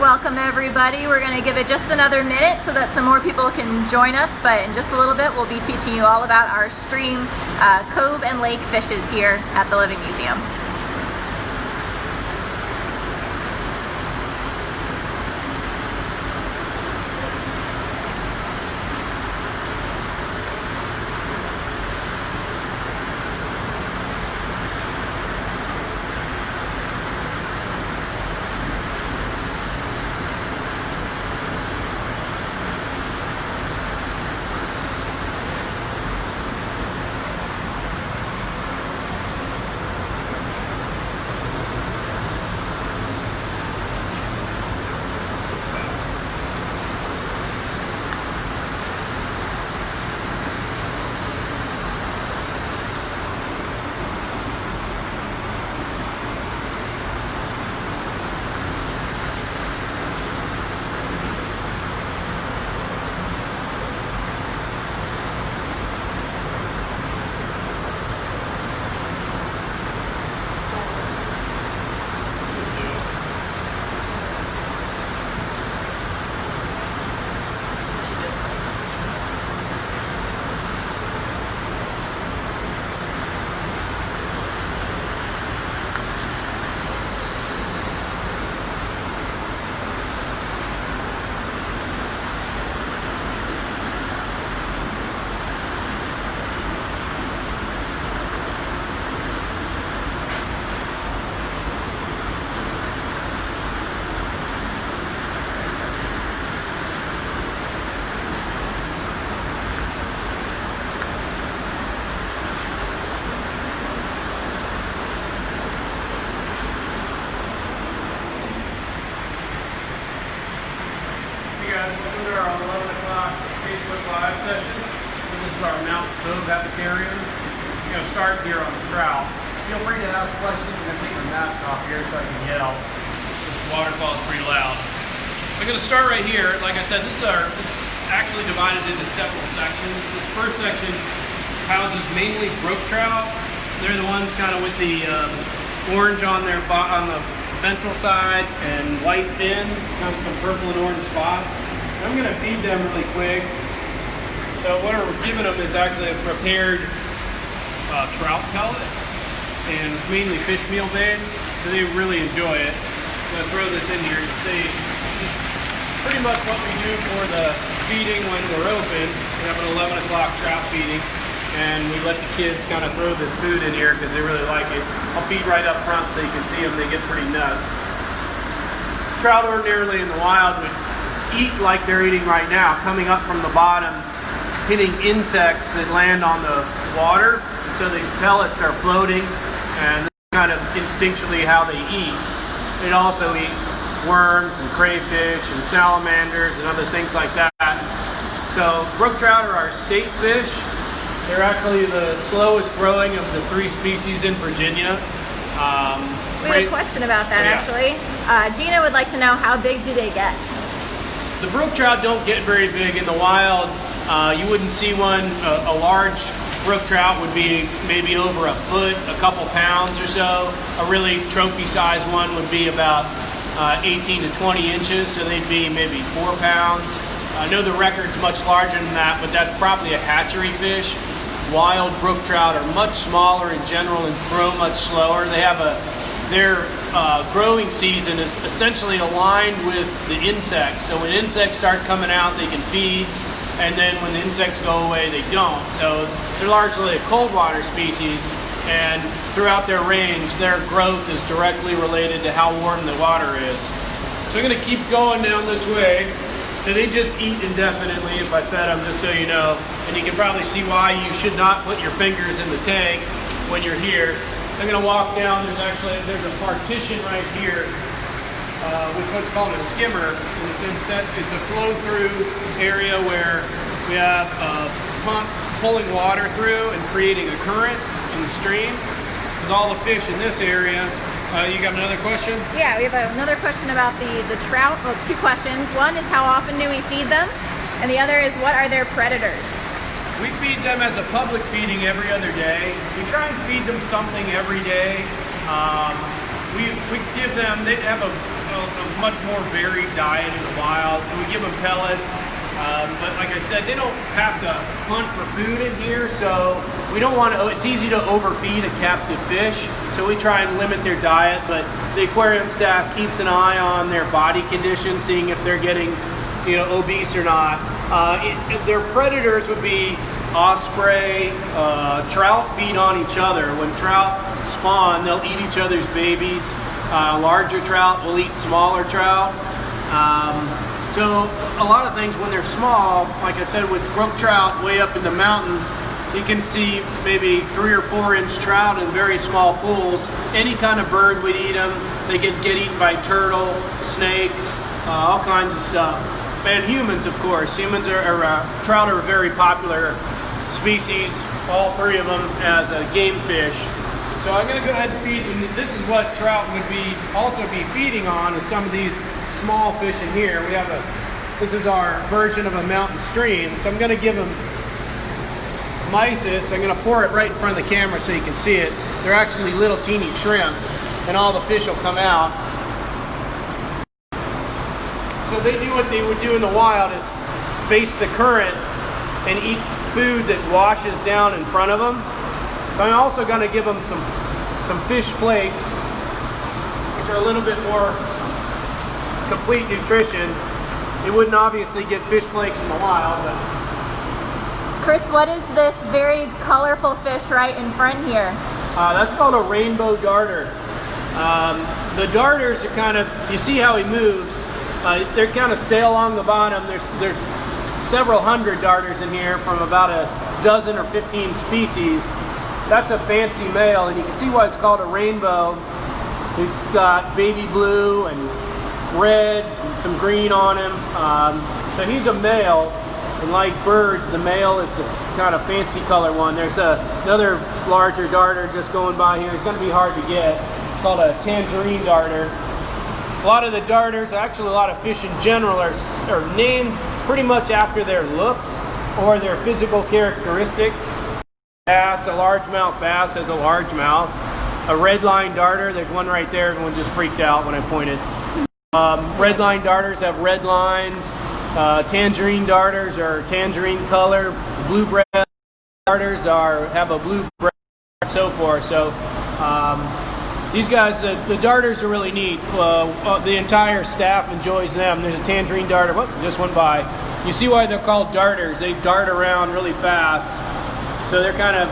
welcome everybody. We're going to give it just another minute so that some more people can join us, but in just a little bit we'll be teaching you all about our stream, cove, and lake fishes here at the Living Museum. Our 11 o'clock Facebook Live session. So this is our Mount Cove Habitarium. We're going to start here on the trout. Feel free to ask questions. I'm going to take my mask off here so I can yell. This waterfall is pretty loud. I'm going to start right here. Like I said, this is actually divided into several sections. This first section houses mainly brook trout. They're the ones kind of with the orange on their on the ventral side and white fins, kind of some purple and orange spots. I'm going to feed them really quick. So what we're giving them is actually a prepared trout pellet, and it's mainly fish meal based, so they really enjoy it. I'm going to throw this in here to see pretty much what we do for the feeding when we're open. We have an 11 o'clock trout feeding, and we let the kids kind of throw this food in here because they really like it. I'll feed right up front so you can see them. They get pretty nuts. Trout ordinarily in the wild would eat like they're eating right now, coming up from the bottom, hitting insects that land on the water. So these pellets are floating, and that's kind of instinctually how they eat. They also eat worms and crayfish and salamanders and other things like that. So brook trout are our state fish. They're actually the slowest growing of the 3 species in Virginia. We have a question about that actually. Gina would like to know, how big do they get? The brook trout don't get very big in the wild. You wouldn't see one. A large brook trout would be maybe over a foot, a couple pounds or so. A really trophy-sized one would be about 18 to 20 inches, so they'd be maybe 4 pounds. I know the record's much larger than that, but that's probably a hatchery fish. Wild brook trout are much smaller in general and grow much slower. They have their growing season is essentially aligned with the insects. So when insects start coming out, they can feed, and then when the insects go away, they don't. So they're largely a cold water species, and throughout their range, their growth is directly related to how warm the water is. So I'm going to keep going down this way. So they just eat indefinitely if I fed them, just so you know. And you can probably see why you should not put your fingers in the tank when you're here. I'm going to walk down. There's a partition right here with what's called a skimmer. It's a flow-through area where we have a pump pulling water through and creating a current in the stream. With all the fish in this area. You got another question? Yeah, we have another question about the trout. Well, 2 questions. One is, how often do we feed them? And the other is, what are their predators? We feed them as a public feeding every other day. We try and feed them something every day. we give them, they have a much more varied diet in the wild, so we give them pellets. But like I said, they don't have to hunt for food in here, so we don't want to, it's easy to overfeed a captive fish, so we try and limit their diet, but the aquarium staff keeps an eye on their body condition, seeing if they're getting, you know, obese or not. Their predators would be osprey, trout feed on each other. When trout spawn, they'll eat each other's babies. Larger trout will eat smaller trout. So a lot of things when they're small, like I said, with brook trout way up in the mountains, you can see maybe 3 or 4 inch trout in very small pools. Any kind of bird would eat them. They get eaten by turtle, snakes, all kinds of stuff. And humans, of course. Humans trout are a very popular species, all 3 of them, as a game fish. So I'm going to go ahead and feed them. This is what trout would also be feeding on, is some of these small fish in here. This is our version of a mountain stream. So I'm going to give them mysis. I'm going to pour it right in front of the camera so you can see it. They're actually little teeny shrimp, and all the fish will come out. So they do what they would do in the wild, is face the current and eat food that washes down in front of them. But I'm also going to give them some fish flakes, which are a little bit more complete nutrition. You wouldn't obviously get fish flakes in the wild, but... Chris, what is this very colorful fish right in front here? That's called a rainbow darter. The darters are kind of, you see how he moves, they're kind of stay along the bottom. There's several hundred darters in here from about a dozen or 15 species. That's a fancy male, and you can see why it's called a rainbow. He's got baby blue and red and some green on him. So he's a male, and like birds, the male is the kind of fancy color one. There's another larger darter just going by here. It's going to be hard to get. It's called a Tangerine Darter. A lot of the darters, actually a lot of fish in general, are named pretty much after their looks or their physical characteristics. Bass, a largemouth bass has a large mouth. A redline darter, there's one right there. Everyone just freaked out when I pointed. Redline darters have red lines. Tangerine darters are tangerine color. Blue breast darters have a blue breast, and so forth. So these guys, the darters are really neat. The entire staff enjoys them. There's a tangerine darter. Whoop, just went by. You see why they're called darters. They dart around really fast. So they're kind of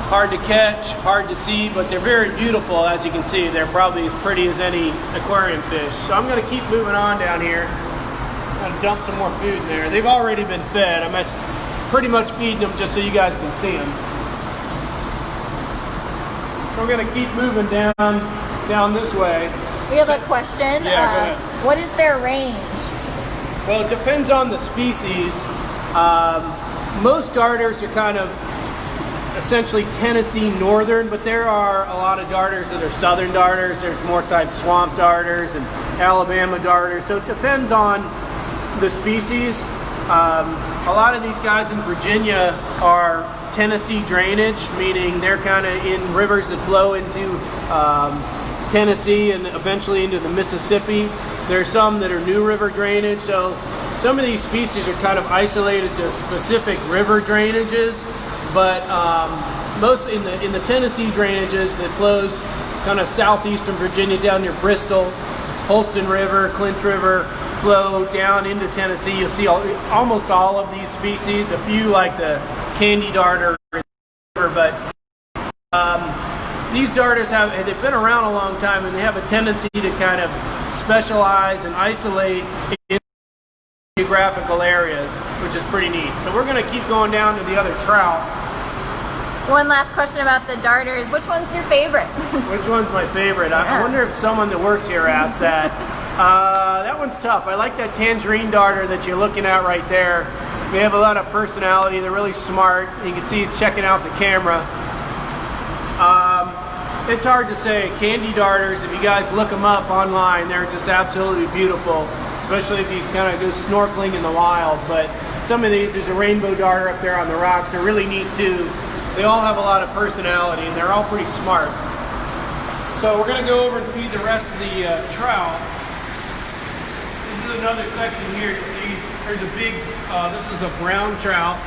hard to catch, hard to see, but they're very beautiful. As you can see, they're probably as pretty as any aquarium fish. So I'm going to keep moving on down here. I'm going to dump some more food in there. They've already been fed. I'm pretty much feeding them just so you guys can see them. We're going to keep moving down this way. We have a question. Yeah, go ahead. What is their range? Well, it depends on the species. Most darters are kind of essentially Tennessee northern, but there are a lot of darters that are southern darters. There's more type swamp darters and Alabama darters. So it depends on the species. A lot of these guys in Virginia are Tennessee drainage, meaning they're kind of in rivers that flow into Tennessee and eventually into the Mississippi. There's some that are New River drainage. So some of these species are kind of isolated to specific river drainages, but most in the Tennessee drainages that flows kind of southeastern Virginia down near Bristol, Holston River, Clinch River, flow down into Tennessee. You'll see almost all of these species, a few like the candy darter, but these darters they've been around a long time, and they have a tendency to kind of specialize and isolate in geographical areas, which is pretty neat. So we're going to keep going down to the other trout. One last question about the darters. Which one's your favorite? Which one's my favorite? Yeah. I wonder if someone that works here asked that. That one's tough. I like that Tangerine Darter that you're looking at right there. They have a lot of personality. They're really smart. You can see he's checking out the camera. It's hard to say. Candy darters, if you guys look them up online, they're just absolutely beautiful, especially if you kind of go snorkeling in the wild. But some of these, there's a rainbow darter up there on the rocks. They're really neat too. They all have a lot of personality, and they're all pretty smart. So we're going to go over and feed the rest of the trout. This is another section here. You see, there's a big, this is a brown trout,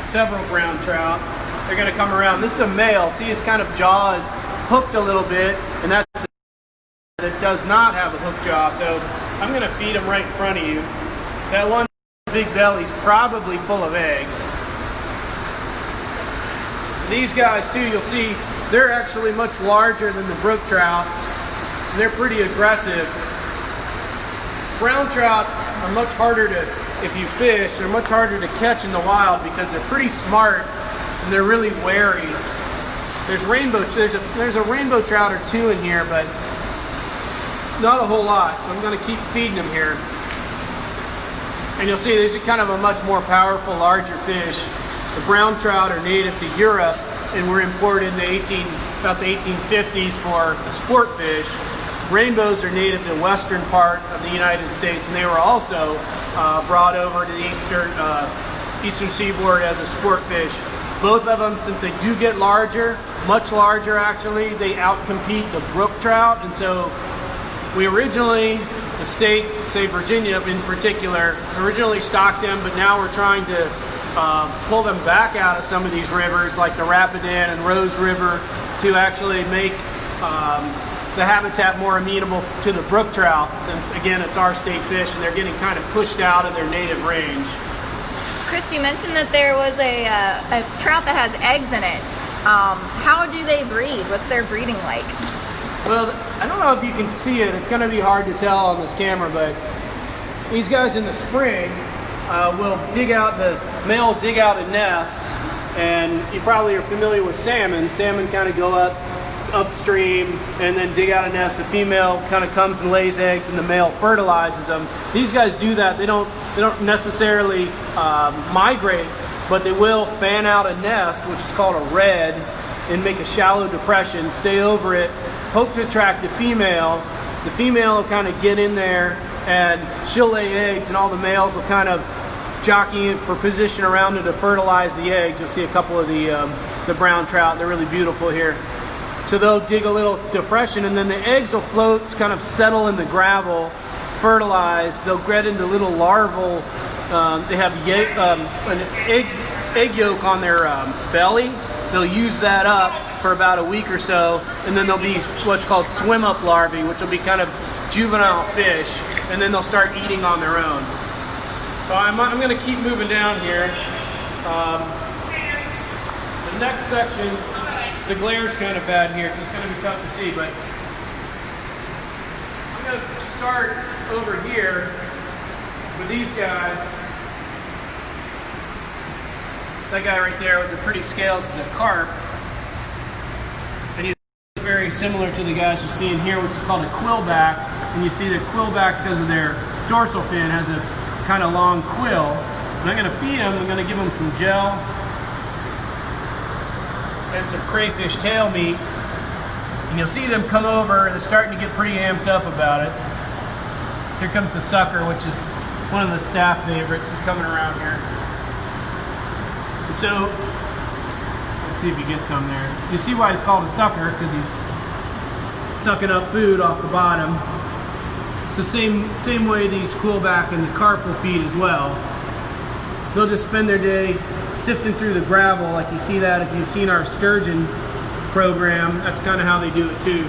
several brown trout. They're going to come around. This is a male. See, his kind of jaw is hooked a little bit, and that does not have a hook jaw. So I'm going to feed him right in front of you. That one big belly's probably full of eggs. These guys too, you'll see, they're actually much larger than the brook trout. And they're pretty aggressive. Brown trout are much harder to, if you fish, they're much harder to catch in the wild because they're pretty smart and they're really wary. There's a rainbow trout or two in here, but not a whole lot. So I'm going to keep feeding them here. And you'll see these are kind of a much more powerful, larger fish. The brown trout are native to Europe and were imported in about the 1850s for the sport fish. Rainbows are native to the western part of the United States, and they were also brought over to the eastern seaboard as a sport fish. Both of them, since they do get larger, much larger actually, they outcompete the brook trout. And so we originally, the state, say Virginia in particular, originally stocked them, but now we're trying to pull them back out of some of these rivers like the Rapidan and Rose River to actually make the habitat more amenable to the brook trout, since again it's our state fish and they're getting kind of pushed out of their native range. Chris, you mentioned that there was a trout that has eggs in it. How do they breed? What's their breeding like? Well, I don't know if you can see it. It's going to be hard to tell on this camera, but these guys in the spring will dig out, the male will dig out a nest, and you probably are familiar with salmon. Salmon kind of go upstream and then dig out a nest. The female kind of comes and lays eggs, and the male fertilizes them. These guys do that. They don't necessarily migrate, but they will fan out a nest, which is called a redd, and make a shallow depression, stay over it, hope to attract the female. The female will kind of get in there and she'll lay eggs, and all the males will kind of jockey for position around her to fertilize the eggs. You'll see a couple of the brown trout. They're really beautiful here. So they'll dig a little depression, and then the eggs will float, kind of settle in the gravel, fertilize. They'll get into little larval. They have an egg yolk on their belly. They'll use that up for about a week or so, and then there'll be what's called swim-up larvae, which will be kind of juvenile fish, and then they'll start eating on their own. So I'm going to keep moving down here. The next section, the glare's kind of bad here, so it's going to be tough to see, but I'm going to start over here with these guys. That guy right there with the pretty scales is a carp. And he's very similar to the guys you see in here, which is called a quillback. And you see the quillback, because of their dorsal fin, has a kind of long quill. And I'm going to feed them. I'm going to give them some gel and some crayfish tail meat. And you'll see them come over. They're starting to get pretty amped up about it. Here comes the sucker, which is one of the staff favorites. He's coming around here. And so, let's see if you get some there. You see why it's called a sucker, because he's sucking up food off the bottom. It's the same way these quillback and the carp will feed as well. They'll just spend their day sifting through the gravel, like you see that if you've seen our sturgeon program. That's kind of how they do it too.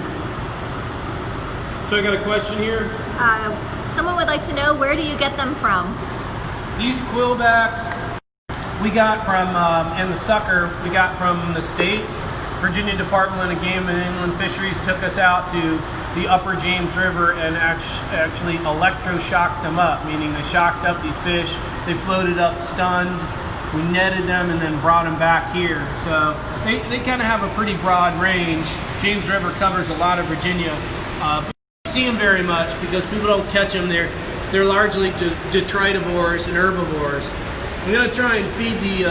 So I got a question here. Someone would like to know, where do you get them from? These quillbacks we got from, and the sucker we got from the state. Virginia Department of Game and Inland Fisheries took us out to the upper James River and actually electroshocked them up, meaning they shocked up these fish, they floated up stunned, we netted them and then brought them back here. So they kind of have a pretty broad range. James River covers a lot of Virginia. You see them very much because people don't catch them. They're largely detritivores and herbivores. I'm going to try and feed the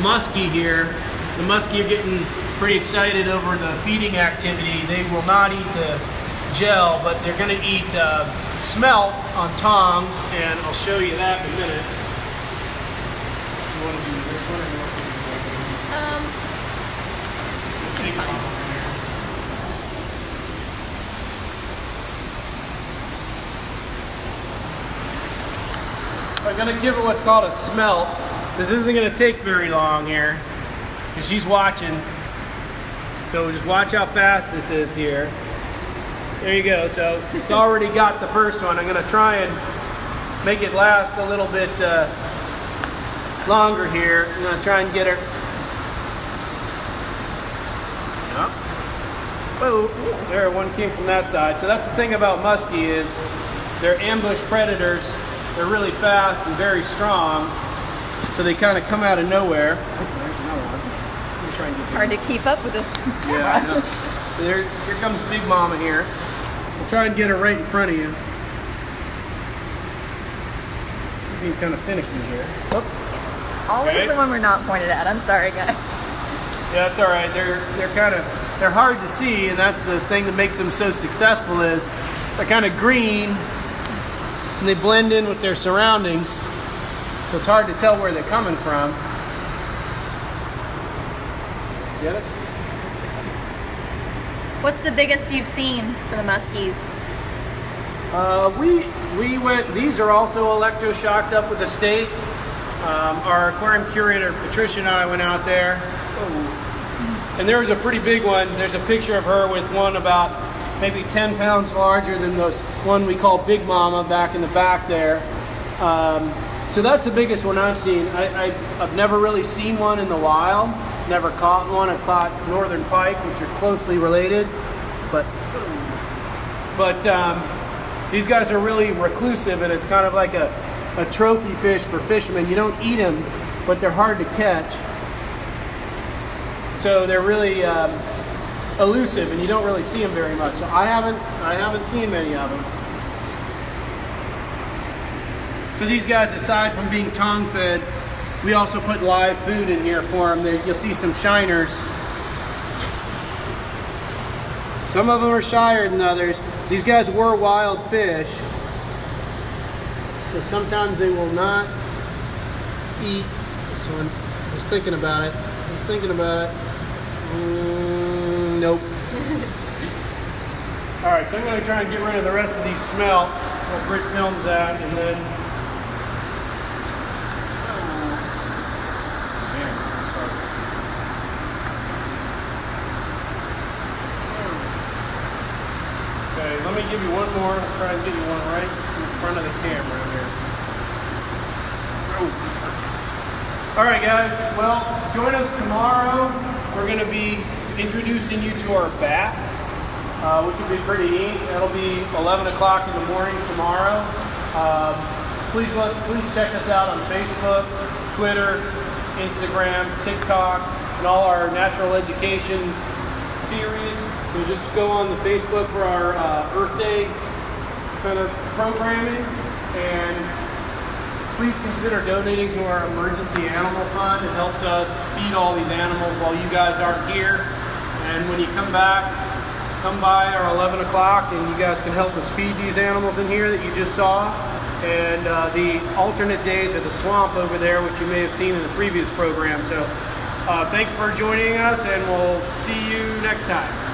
muskie here. The muskie are getting pretty excited over the feeding activity. They will not eat the gel, but they're going to eat smelt on tongs, and I'll show you that in a minute. You want to do this one or you want to do this one? Just take it off over here. I'm gonna give it what's called a smelt. This isn't gonna take very long here, because she's watching. So just watch how fast this is here. There you go. So it's already got the first one. I'm gonna try and make it last a little bit longer here. I'm gonna try and get her. Yep. Oh, there, one came from that side. So that's the thing about muskie is they're ambush predators. They're really fast and very strong. So they kind of come out of nowhere. There's another one. Let me try and get Hard to keep up with this camera. Yeah, I know. Here comes Big Mama here. We'll try and get her right in front of you. Being kind of finicky here. Oh. Always Okay. the one we're not pointed at. I'm sorry, guys. Yeah, that's all right. They're hard to see, and that's the thing that makes them so successful is they're kind of green and they blend in with their surroundings, so it's hard to tell where they're coming from. Get it? What's the biggest you've seen for the muskies? We went. These are also electroshocked up with the state. Our aquarium curator Patricia and I went out there. And there was a pretty big one. There's a picture of her with one about maybe 10 pounds larger than the one we call Big Mama back in the back there. So that's the biggest one I've seen. I've never really seen one in the wild. Never caught one. I've caught northern pike, which are closely related. But these guys are really reclusive, and it's kind of like a trophy fish for fishermen. You don't eat them, but they're hard to catch. So they're really elusive, and you don't really see them very much. So I haven't seen many of them. So these guys, aside from being tongue fed, we also put live food in here for them. You'll see some shiners. Some of them are shyer than others. These guys were wild fish, so sometimes they will not eat this one. Just thinking about it. Nope. All right, so I'm going to try and get rid of the rest of these smelt. What Britt films that, and then. Okay, let me give you one more. I'll try and get you one right in front of the camera here. Oh. All right, guys. Well, join us tomorrow. We're going to be introducing you to our bats, which will be pretty neat. That'll be 11 o'clock in the morning tomorrow. Please check us out on Facebook, Twitter, Instagram, TikTok, and all our natural education series. So just go on the Facebook for our Earth Day kind of programming, and please consider donating to our emergency animal fund. It helps us feed all these animals while you guys aren't here. And when you come back, come by our 11 o'clock and you guys can help us feed these animals in here that you just saw. And the alternate days are the swamp over there, which you may have seen in the previous program. So thanks for joining us, and we'll see you next time.